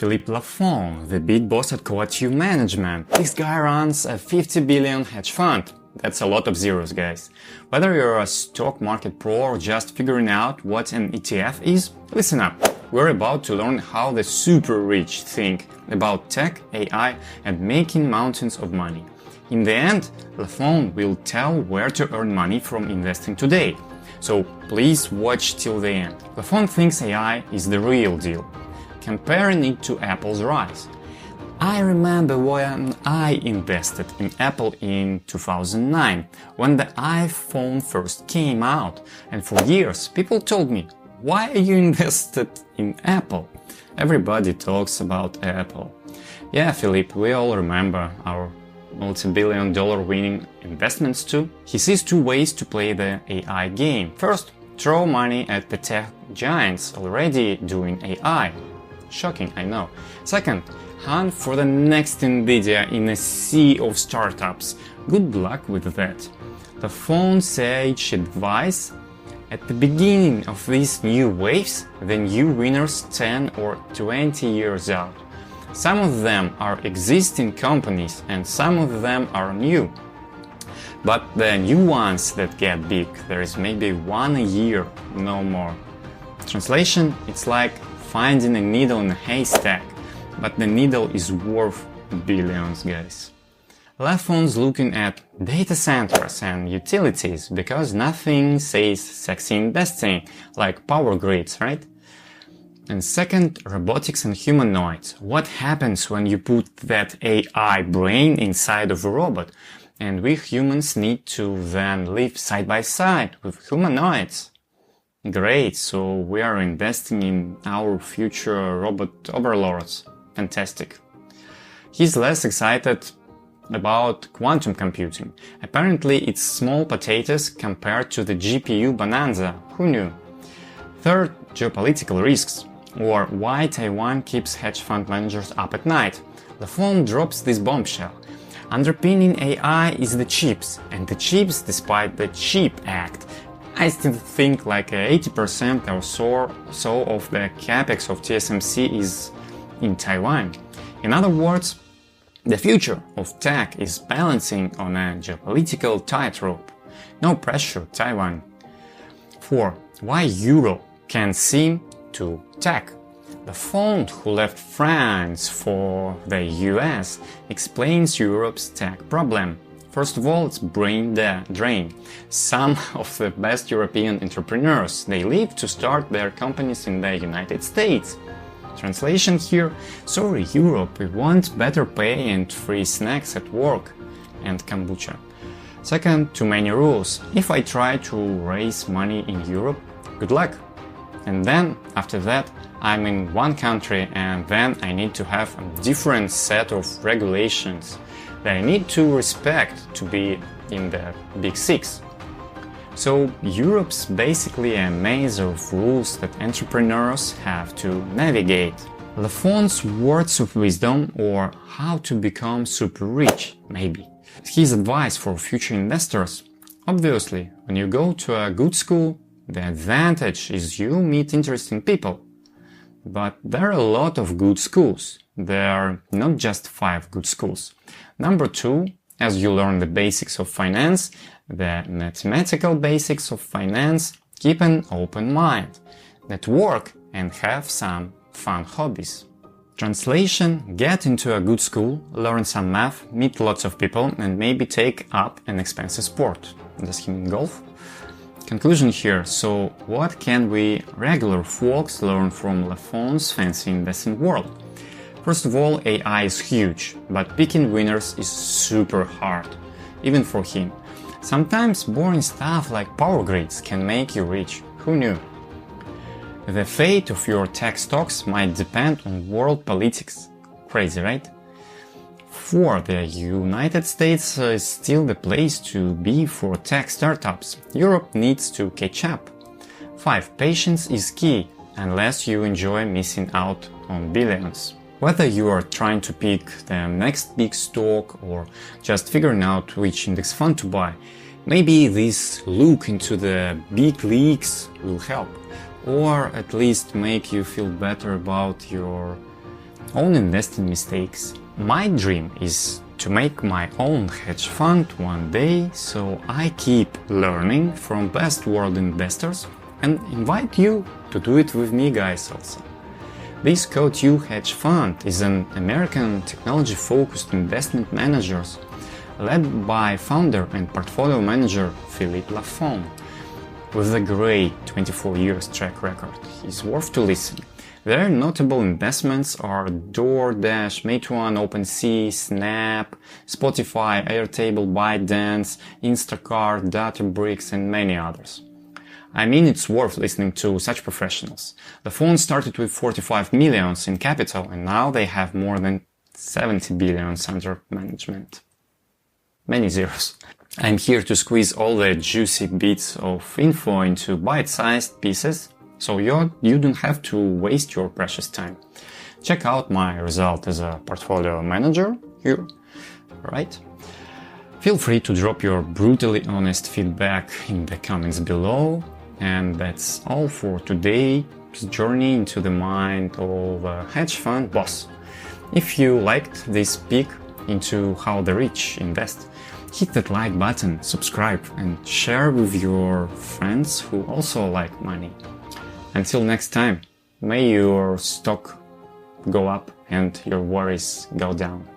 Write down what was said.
Philippe Laffont, the big boss at Coatue Management. This guy runs a 50 billion hedge fund. That's a lot of zeros, guys. Whether you're a stock market pro or just figuring out what an ETF is, listen up. We're about to learn how the super rich think about tech, AI, and making mountains of money. In the end, Laffont will tell where to earn money from investing today. So please watch till the end. Laffont thinks AI is the real deal, comparing it to Apple's rise. I remember when I invested in Apple in 2009, when the iPhone first came out, and for years people told me, why are you invested in Apple? Everybody talks about Apple. Yeah, Philippe, we all remember our multibillion-dollar winning investments too. He sees two ways to play the AI game. First, throw money at the tech giants already doing AI. Shocking, I know. Second, hunt for the next Nvidia in a sea of startups. Good luck with that. Laffont sage advice: at the beginning of these new waves, the new winners 10 or 20 years out. Some of them are existing companies and some of them are new. But the new ones that get big, there is maybe one a year, no more. Translation, it's like finding a needle in a haystack, but the needle is worth billions, guys. Laffont's looking at data centers and utilities because nothing says sexy investing like power grids, right? And second, robotics and humanoids. What happens when you put that AI brain inside of a robot? And we humans need to then live side by side with humanoids. Great, so we are investing in our future robot overlords. Fantastic. He's less excited about quantum computing. Apparently it's small potatoes compared to the GPU bonanza. Who knew? Third, geopolitical risks, or why Taiwan keeps hedge fund managers up at night. Laffont drops this bombshell. Underpinning AI is the chips, and the chips, despite the CHIP Act, I still think like 80% or so of the capex of TSMC is in Taiwan. In other words, the future of tech is balancing on a geopolitical tightrope. No pressure, Taiwan. 4. Why Europe can seem to tech. Laffont, who left France for the US, explains Europe's tech problem. First of all, it's brain drain. Some of the best European entrepreneurs, they leave to start their companies in the United States. Translation here: sorry Europe, we want better pay and free snacks at work and kombucha. Second, too many rules. If I try to raise money in Europe, good luck. And then, after that, I'm in one country and then I need to have a different set of regulations that I need to respect to be in the Big Six. So Europe's basically a maze of rules that entrepreneurs have to navigate. Laffont's words of wisdom, or how to become super rich, maybe. His advice for future investors: obviously, when you go to a good school, the advantage is you meet interesting people. But there are a lot of good schools. There are not just 5 good schools. Number 2, as you learn the basics of finance, the mathematical basics of finance, keep an open mind, network and have some fun hobbies. Translation: get into a good school, learn some math, meet lots of people and maybe take up an expensive sport. Does he mean golf? Conclusion here: so what can we regular folks learn from Laffont's fancy investing world? First of all, AI is huge, but picking winners is super hard, even for him. Sometimes boring stuff like power grids can make you rich. Who knew? The fate of your tech stocks might depend on world politics. Crazy, right? 4. The United States is still the place to be for tech startups. Europe needs to catch up. 5. Patience is key, unless you enjoy missing out on billions. Whether you are trying to pick the next big stock or just figuring out which index fund to buy, maybe this look into the big leagues will help, or at least make you feel better about your own investing mistakes. My dream is to make my own hedge fund one day, so I keep learning from best world investors and invite you to do it with me, guys, also. This Coatue Hedge Fund is an American technology-focused investment manager led by founder and portfolio manager Philippe Laffont. With a great 24 years track record, he's worth to listen. Their notable investments are DoorDash, Meituan, OpenSea, Snap, Spotify, Airtable, ByteDance, Instacart, Databricks, and many others. I mean, it's worth listening to such professionals. The fund started with 45 millions in capital, and now they have more than 70 billions under management. Many zeros. I'm here to squeeze all the juicy bits of info into bite-sized pieces, so you don't have to waste your precious time. Check out my result as a portfolio manager here, right? Feel free to drop your brutally honest feedback in the comments below. And that's all for today's journey into the mind of a hedge fund boss. If you liked this peek into how the rich invest, hit that like button, subscribe, and share with your friends who also like money. Until next time, may your stock go up and your worries go down.